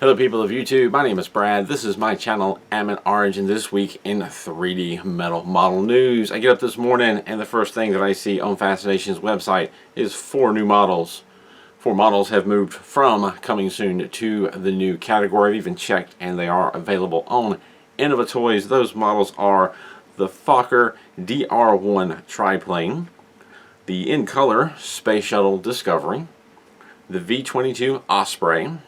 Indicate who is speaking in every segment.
Speaker 1: Hello people of YouTube, my name is Brad. This is my channel, Admin Orange, and this week in 3D metal model news. I get up this morning and the first thing that I see on Fascination's website is 4 new models. 4 models have moved from coming soon to the new category. I've even checked and they are available on Innovatoys. Those models are the Fokker DR1 triplane, the In Color Space Shuttle Discovery, the V-22 Osprey,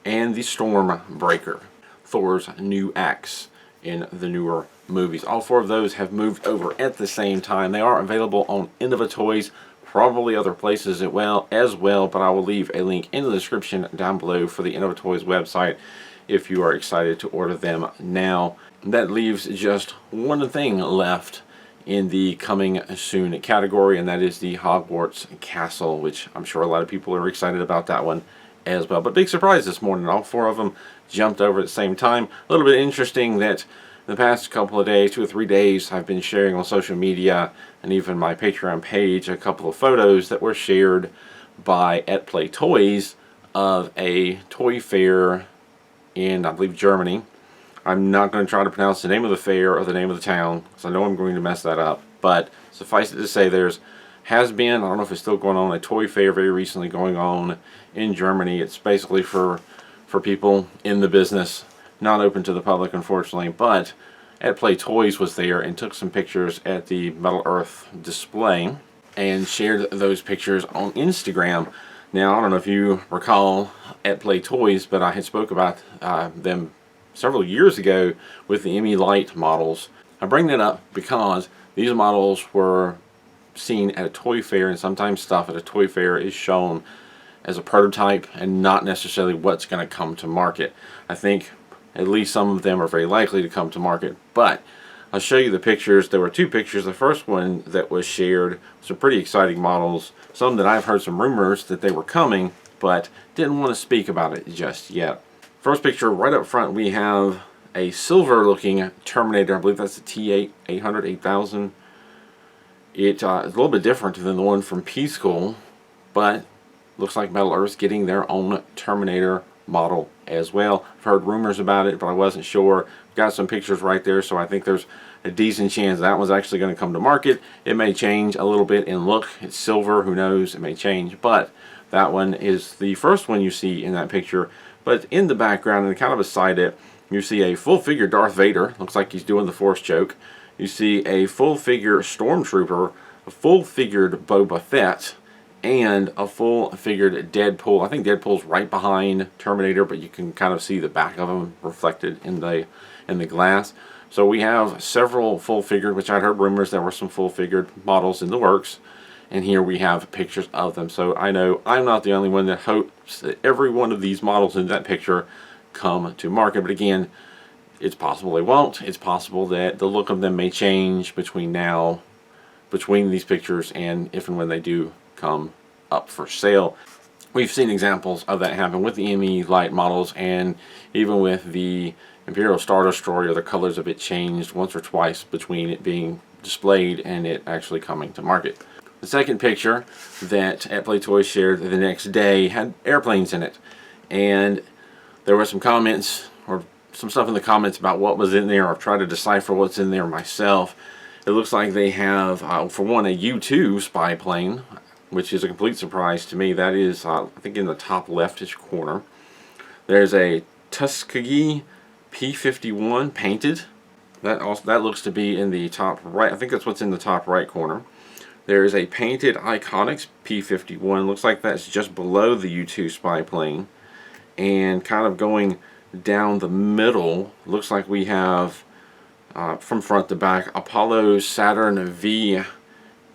Speaker 1: and the Stormbreaker, Thor's new axe in the newer movies. All 4 of those have moved over at the same time. They are available on Innovatoys, probably other places as well, but I will leave a link in the description down below for the Innovatoys website if you are excited to order them now. That leaves just one thing left in the coming soon category, and that is the Hogwarts Castle, which I'm sure a lot of people are excited about that one as well. But big surprise this morning, all 4 of them jumped over at the same time. A little bit interesting that the past couple of days, 2 or 3 days, I've been sharing on social media and even my Patreon page a couple of photos that were shared by At Play Toys of a toy fair in, I believe, Germany. I'm not going to try to pronounce the name of the fair or the name of the town because I know I'm going to mess that up, but suffice it to say has been, I don't know if it's still going on, a toy fair very recently going on in Germany. It's basically for people in the business, not open to the public unfortunately, but At Play Toys was there and took some pictures at the Metal Earth display and shared those pictures on Instagram. Now, I don't know if you recall At Play Toys, but I had spoke about them several years ago with the ME Light models. I bring that up because these models were seen at a toy fair, and sometimes stuff at a toy fair is shown as a prototype and not necessarily what's going to come to market. I think at least some of them are very likely to come to market, but I'll show you the pictures. There were 2 pictures. The first one that was shared, some pretty exciting models, some that I've heard some rumors that they were coming but didn't want to speak about it just yet. First picture right up front, we have a silver looking Terminator. I believe that's the T8 800 8000. It's a little bit different than the one from P School, but looks like Metal Earth's getting their own Terminator model as well. I've heard rumors about it, but I wasn't sure. Got some pictures right there, so I think there's a decent chance that one's actually going to come to market. It may change a little bit in look. It's silver, who knows, it may change, but that one is the first one you see in that picture. But in the background, and kind of beside it, you see a full-figure Darth Vader. Looks like he's doing the Force choke. You see a full-figure Stormtrooper, a full-figured Boba Fett, and a full-figured Deadpool. I think Deadpool's right behind Terminator, but you can kind of see the back of him reflected in the glass. So we have several full-figured, which I'd heard rumors there were some full-figured models in the works. And here we have pictures of them. So I know I'm not the only one that hopes that every one of these models in that picture come to market. But again, it's possible they won't. It's possible that the look of them may change between these pictures and if and when they do come up for sale. We've seen examples of that happen with the ME Light models, and even with the Imperial Star Destroyer, the colors of it changed once or twice between it being displayed and it actually coming to market. The second picture that At Play Toys shared the next day had airplanes in it, and there were some comments or some stuff in the comments about what was in there. I've tried to decipher what's in there myself. It looks like they have, for one, a U-2 spy plane, which is a complete surprise to me. That is, I think, in the top leftish corner. There's a Tuskegee P-51 painted. That looks to be in the top right. I think that's what's in the top right corner. There's a painted Iconics P-51. Looks like that's just below the U-2 spy plane. And kind of going down the middle, looks like we have, from front to back, Apollo Saturn V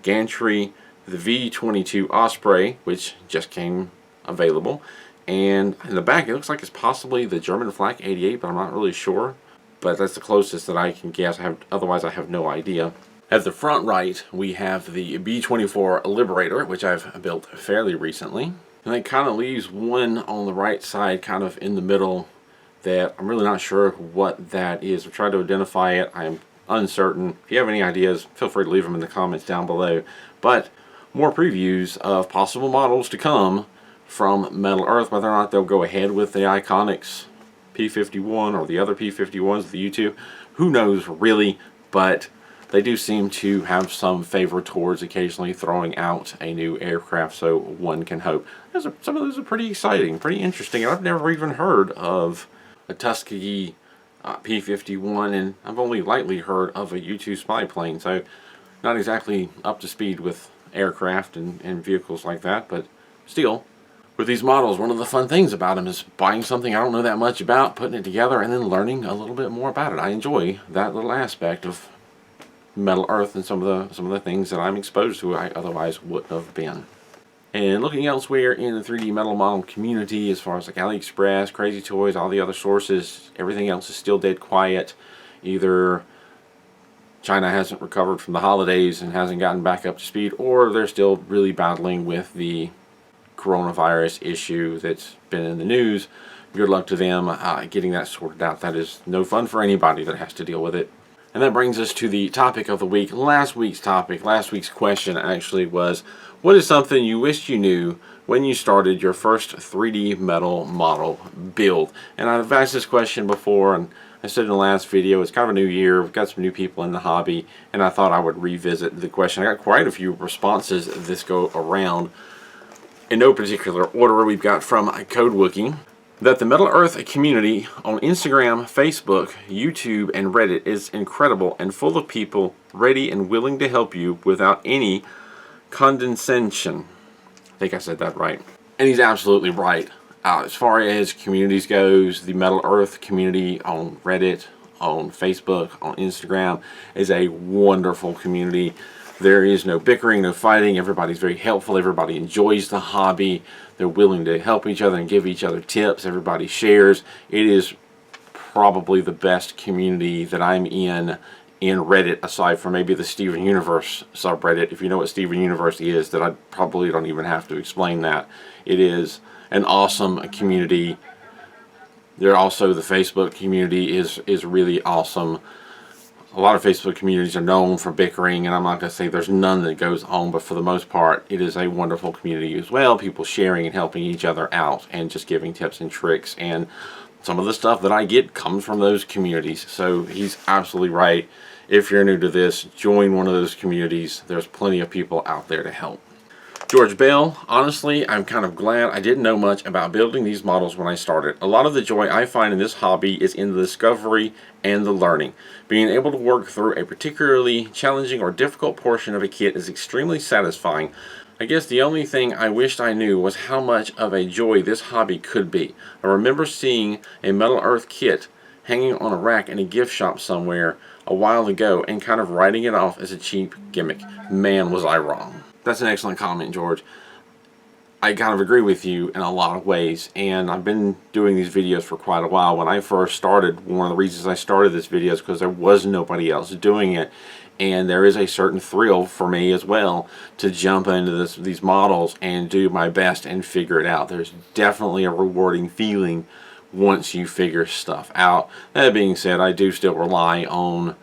Speaker 1: gantry, the V-22 Osprey, which just came available. And in the back, it looks like it's possibly the German Flak 88, but I'm not really sure. But that's the closest that I can guess. Otherwise, I have no idea. At the front right, we have the B-24 Liberator, which I've built fairly recently. And that kind of leaves one on the right side, kind of in the middle, that I'm really not sure what that is. I've tried to identify it. I am uncertain. If you have any ideas, feel free to leave them in the comments down below. But more previews of possible models to come from Metal Earth, whether or not they'll go ahead with the Iconics P51 or the other P51s of the YouTube. Who knows really, but they do seem to have some favor towards occasionally throwing out a new aircraft, so one can hope. Some of those are pretty exciting, pretty interesting, and I've never even heard of a Tuskegee P51, and I've only lightly heard of a U-2 spy plane, so not exactly up to speed with aircraft and vehicles like that, but still. With these models, one of the fun things about them is buying something I don't know that much about, putting it together, and then learning a little bit more about it. I enjoy that little aspect of Metal Earth and some of the things that I'm exposed to I otherwise wouldn't have been. And looking elsewhere in the 3D metal model community, as far as like AliExpress, Crazy Toys, all the other sources, everything else is still dead quiet. Either China hasn't recovered from the holidays and hasn't gotten back up to speed, or they're still really battling with the coronavirus issue that's been in the news. Good luck to them getting that sorted out. That is no fun for anybody that has to deal with it. And that brings us to the topic of the week. Last week's question actually was, what is something you wished you knew when you started your first 3D metal model build? And I've asked this question before, and I said in the last video, it's kind of a new year, we've got some new people in the hobby, and I thought I would revisit the question. I got quite a few responses this go around. In no particular order, we've got from CodeWookie that the Metal Earth community on Instagram, Facebook, YouTube, and Reddit is incredible and full of people ready and willing to help you without any condescension. I think I said that right. And he's absolutely right. As far as communities goes, the Metal Earth community on Reddit, on Facebook, on Instagram is a wonderful community. There is no bickering, no fighting. Everybody's very helpful. Everybody enjoys the hobby. They're willing to help each other and give each other tips. Everybody shares. It is probably the best community that I'm in Reddit, aside from maybe the Steven Universe subreddit. If you know what Steven Universe is, then I probably don't even have to explain that. It is an awesome community. There also, the Facebook community is really awesome. A lot of Facebook communities are known for bickering, and I'm not going to say there's none that goes on, but for the most part, it is a wonderful community as well. People sharing and helping each other out and just giving tips and tricks. And some of the stuff that I get comes from those communities. So he's absolutely right. If you're new to this, join one of those communities. There's plenty of people out there to help. George Bell, honestly, I'm kind of glad I didn't know much about building these models when I started. A lot of the joy I find in this hobby is in the discovery and the learning. Being able to work through a particularly challenging or difficult portion of a kit is extremely satisfying. I guess the only thing I wished I knew was how much of a joy this hobby could be. I remember seeing a Metal Earth kit hanging on a rack in a gift shop somewhere a while ago and kind of writing it off as a cheap gimmick. Man, was I wrong. That's an excellent comment, George. I kind of agree with you in a lot of ways, and I've been doing these videos for quite a while. When I first started, one of the reasons I started this video is because there was nobody else doing it, and there is a certain thrill for me as well to jump into these models and do my best and figure it out. There's definitely a rewarding feeling once you figure stuff out. That being said, I do still rely on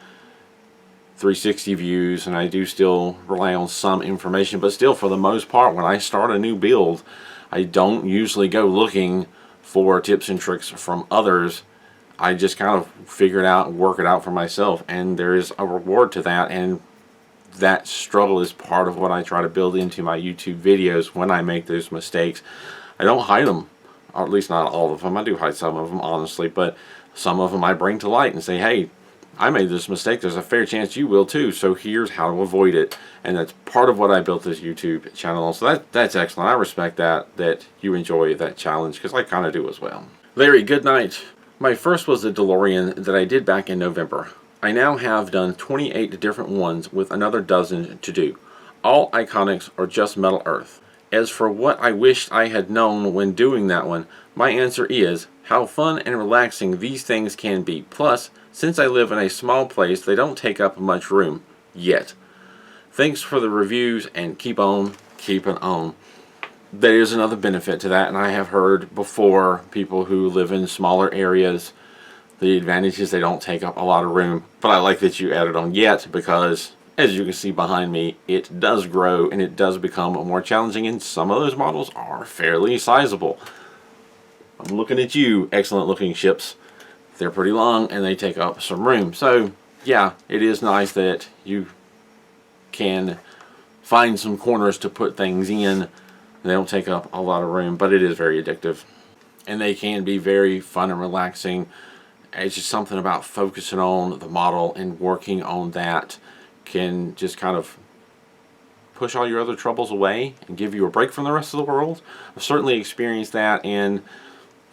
Speaker 1: 360 views, and I do still rely on some information, but still, for the most part, when I start a new build, I don't usually go looking for tips and tricks from others. I just kind of figure it out and work it out for myself, and there is a reward to that, and that struggle is part of what I try to build into my YouTube videos. When I make those mistakes, I don't hide them, or at least not all of them. I do hide some of them, honestly, but some of them I bring to light and say, hey, I made this mistake. There's a fair chance you will too, so here's how to avoid it. And that's part of what I built this YouTube channel. So that's excellent. I respect that you enjoy that challenge, because I kind of do as well. Larry, good night. My first was the DeLorean that I did back in November. I now have done 28 different ones with another dozen to do. All iconics are just Metal Earth. As for what I wished I had known when doing that one, my answer is how fun and relaxing these things can be. Plus, since I live in a small place, they don't take up much room yet. Thanks for the reviews, and keep on keeping on. There is another benefit to that, and I have heard before people who live in smaller areas, the advantage is they don't take up a lot of room. But I like that you added on yet, because as you can see behind me, it does grow and it does become more challenging, and some of those models are fairly sizable. I'm looking at you, excellent looking ships. They're pretty long and they take up some room. So yeah, it is nice that you can find some corners to put things in. They don't take up a lot of room, but it is very addictive. And they can be very fun and relaxing. It's just something about focusing on the model and working on that can just kind of push all your other troubles away and give you a break from the rest of the world. I've certainly experienced that in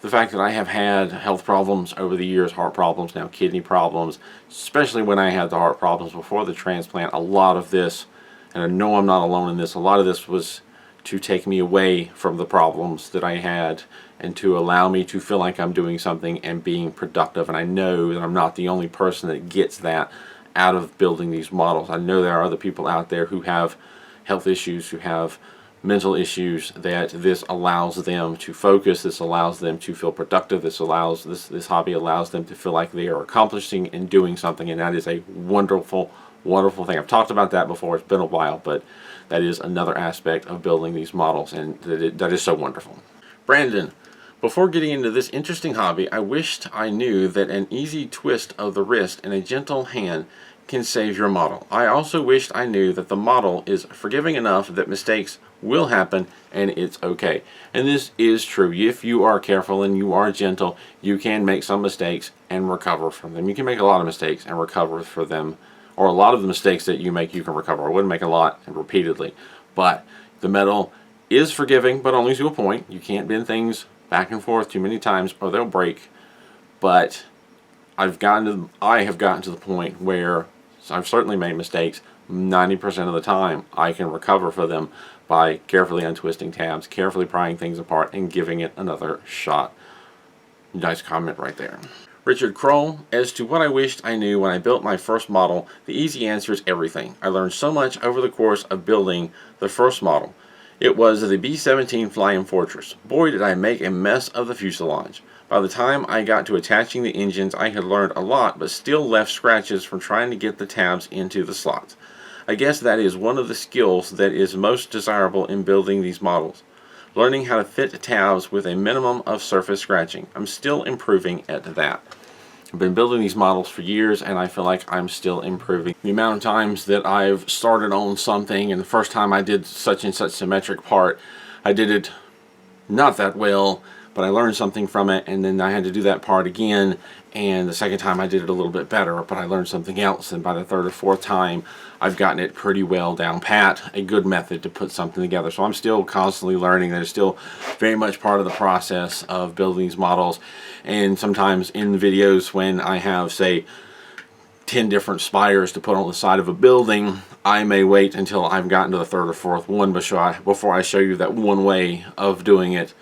Speaker 1: the fact that I have had health problems over the years, heart problems, now kidney problems, especially when I had the heart problems before the transplant. A lot of this, and I know I'm not alone in this, a lot of this was to take me away from the problems that I had and to allow me to feel like I'm doing something and being productive. And I know that I'm not the only person that gets that out of building these models. I know there are other people out there who have health issues, who have mental issues, that this allows them to focus, this allows them to feel productive, this hobby allows them to feel like they are accomplishing and doing something, and that is a wonderful, wonderful thing. I've talked about that before, it's been a while, but that is another aspect of building these models, and that is so wonderful. Brandon, before getting into this interesting hobby, I wished I knew that an easy twist of the wrist and a gentle hand can save your model. I also wished I knew that the model is forgiving enough that mistakes will happen and it's okay. And this is true. If you are careful and you are gentle, you can make some mistakes and recover from them. You can make a lot of mistakes and recover for them, or a lot of the mistakes that you make you can recover. I wouldn't make a lot and repeatedly, but the metal is forgiving, but only to a point. You can't bend things back and forth too many times or they'll break. But I have gotten to the point where I've certainly made mistakes. 90% of the time I can recover for them by carefully untwisting tabs, carefully prying things apart, and giving it another shot. Nice comment right there. Richard Kroll, as to what I wished I knew when I built my first model, the easy answer is everything. I learned so much over the course of building the first model. It was the B-17 Flying Fortress. Boy, did I make a mess of the fuselage. By the time I got to attaching the engines, I had learned a lot, but still left scratches from trying to get the tabs into the slots. I guess that is one of the skills that is most desirable in building these models. Learning how to fit tabs with a minimum of surface scratching. I'm still improving at that. I've been building these models for years and I feel like I'm still improving. The amount of times that I've started on something and the first time I did such and such symmetric part, I did it not that well, but I learned something from it, and then I had to do that part again, and the second time I did it a little bit better, but I learned something else, and by the third or fourth time I've gotten it pretty well down pat, a good method to put something together. So I'm still constantly learning. That is still very much part of the process of building these models. And sometimes in the videos when I have, say, 10 different spires to put on the side of a building, I may wait until I've gotten to the third or fourth one before I show you that one way of doing it.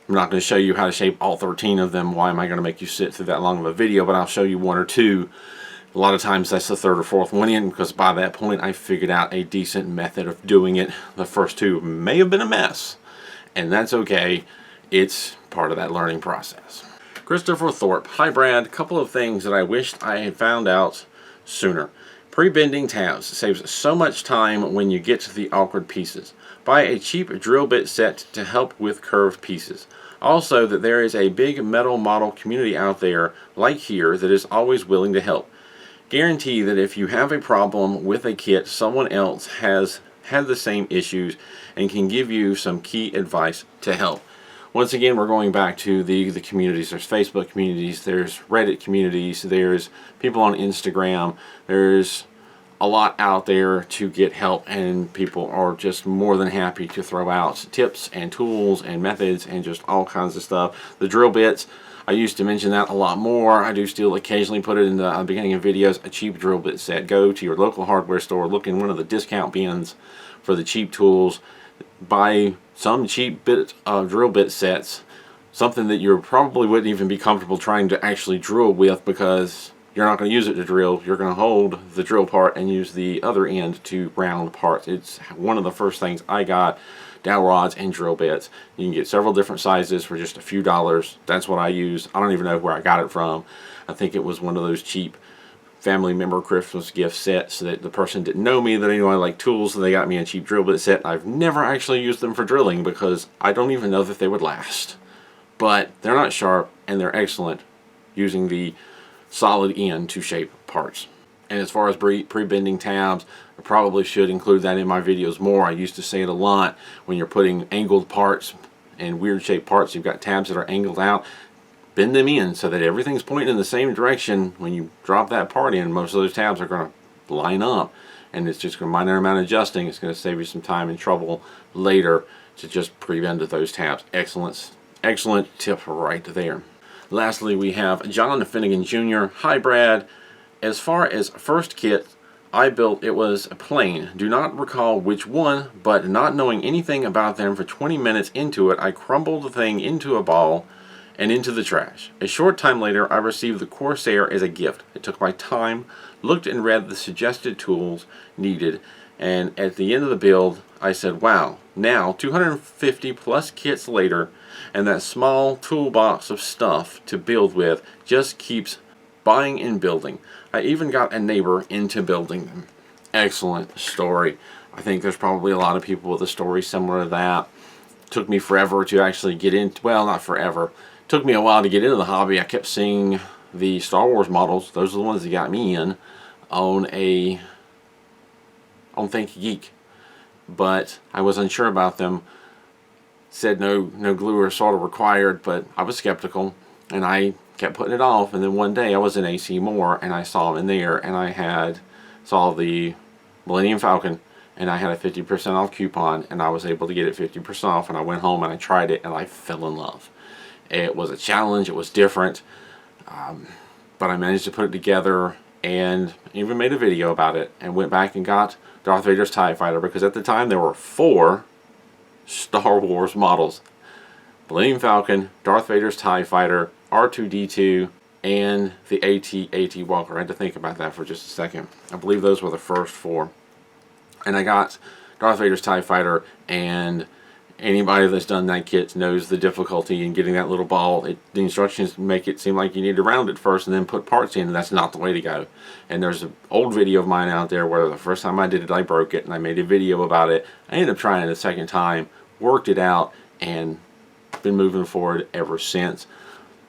Speaker 1: I'm not going to show you how to shape all 13 of them. Why am I going to make you sit through that long of a video? But I'll show you one or two. A lot of times that's the third or fourth one in, because by that point I figured out a decent method of doing it. The first two may have been a mess, and that's okay. It's part of that learning process. Christopher Thorpe. Hi Brad, couple of things that I wished I had found out sooner. Pre-bending tabs saves so much time when you get to the awkward pieces. Buy a cheap drill bit set to help with curved pieces. Also, that there is a big metal model community out there, like here, that is always willing to help. Guarantee that if you have a problem with a kit, someone else has had the same issues and can give you some key advice to help. Once again, we're going back to the communities. There's Facebook communities, there's Reddit communities, there's people on Instagram, there's a lot out there to get help, and people are just more than happy to throw out tips and tools and methods and just all kinds of stuff. The drill bits, I used to mention that a lot more. I do still occasionally put it in the beginning of videos, a cheap drill bit set. Go to your local hardware store, look in one of the discount bins for the cheap tools, buy some cheap drill bit sets, something that you probably wouldn't even be comfortable trying to actually drill with, because you're not going to use it to drill. You're going to hold the drill part and use the other end to round parts. It's one of the first things I got, dowel rods and drill bits. You can get several different sizes for just a few dollars. That's what I use. I don't even know where I got it from. I think it was one of those cheap family member Christmas gift sets that the person didn't know me, that I knew I like tools, so they got me a cheap drill bit set. I've never actually used them for drilling because I don't even know that they would last. but they're not sharp and they're excellent using the solid end to shape parts. And as far as pre-bending tabs, I probably should include that in my videos more. I used to say it a lot. When you're putting angled parts and weird shaped parts, you've got tabs that are angled out, bend them in so that everything's pointing in the same direction. When you drop that part in, most of those tabs are going to line up, and it's just a minor amount of adjusting. It's going to save you some time and trouble later to just pre-bend those tabs. Excellent tip right there. Lastly, we have John Finnegan Jr. Hi Brad. As far as first kit I built, it was a plane. Do not recall which one, but not knowing anything about them, for 20 minutes into it, I crumbled the thing into a ball and into the trash. A short time later, I received the Corsair as a gift. I took my time, looked and read the suggested tools needed, and at the end of the build, I said, wow, now 250 plus kits later, and that small toolbox of stuff to build with just keeps buying and building. I even got a neighbor into building them. Excellent story. I think there's probably a lot of people with a story similar to that. Took me forever to actually get into, well, not forever. Took me a while to get into the hobby. I kept seeing the Star Wars models. Those are the ones that got me in on Think Geek. But I was unsure about them. Said no glue or solder required, but I was skeptical, and I kept putting it off. And then one day I was in AC Moore and I saw them in there, and I saw the Millennium Falcon, and I had a 50% off coupon, and I was able to get it 50% off, and I went home and I tried it and I fell in love. It was a challenge, it was different, but I managed to put it together and even made a video about it, and went back and got Darth Vader's TIE Fighter, because at the time there were 4 Star Wars models. Millennium Falcon, Darth Vader's TIE Fighter, R2-D2, and the AT-AT Walker. I had to think about that for just a second. I believe those were the first 4. And I got Darth Vader's TIE Fighter, and anybody that's done that kit knows the difficulty in getting that little ball. The instructions make it seem like you need to round it first and then put parts in, and that's not the way to go. And there's an old video of mine out there where the first time I did it, I broke it, and I made a video about it. I ended up trying it a second time, worked it out, and been moving forward ever since.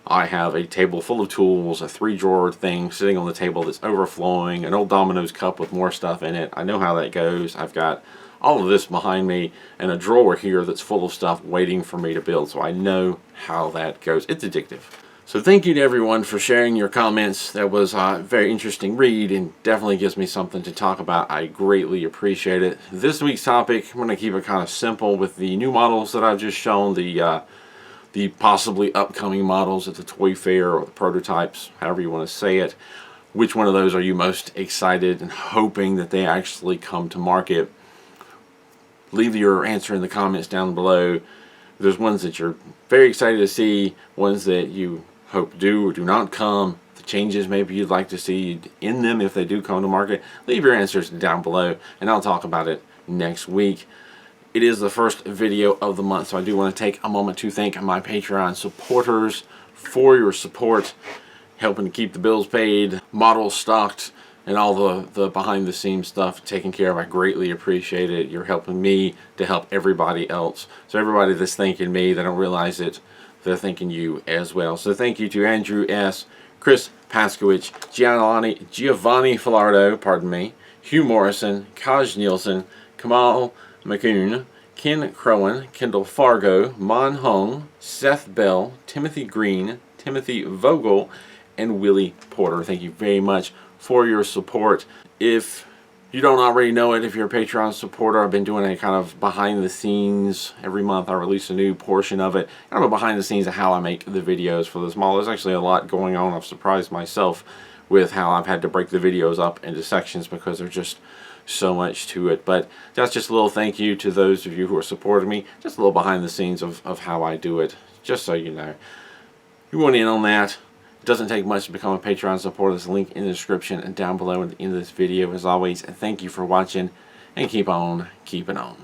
Speaker 1: I have a table full of tools, a 3-drawer thing sitting on the table that's overflowing, an old Domino's cup with more stuff in it. I know how that goes. I've got all of this behind me and a drawer here that's full of stuff waiting for me to build, so I know how that goes. It's addictive. So thank you to everyone for sharing your comments. That was a very interesting read and definitely gives me something to talk about. I greatly appreciate it. This week's topic, I'm going to keep it kind of simple with the new models that I've just shown, the possibly upcoming models at the Toy Fair, or the prototypes, however you want to say it. Which one of those are you most excited and hoping that they actually come to market? Leave your answer in the comments down below. There's ones that you're very excited to see, ones that you hope do or do not come, the changes maybe you'd like to see in them if they do come to market. Leave your answers down below, and I'll talk about it next week. It is the first video of the month, so I do want to take a moment to thank my Patreon supporters for your support, helping to keep the bills paid, models stocked, and all the behind-the-scenes stuff taken care of. I greatly appreciate it. You're helping me to help everybody else. So everybody that's thanking me, they don't realize it, they're thanking you as well. So thank you to Andrew S., Chris Paskowich, Giovanni Filardo, pardon me, Hugh Morrison, Kaj Nielsen, Kamal McCoon, Ken Crowan, Kendall Fargo, Mon Hong, Seth Bell, Timothy Green, Timothy Vogel, and Willie Porter. Thank you very much for your support. If you don't already know it, if you're a Patreon supporter, I've been doing a kind of behind the scenes. Every month I release a new portion of it. Kind of a behind the scenes of how I make the videos for this model. There's actually a lot going on. I've surprised myself with how I've had to break the videos up into sections because there's just so much to it. But that's just a little thank you to those of you who are supporting me. Just a little behind the scenes of how I do it, just so you know. If you want in on that, it doesn't take much to become a Patreon supporter. There's a link in the description and down below at the end of this video. As always, thank you for watching, and keep on keeping on.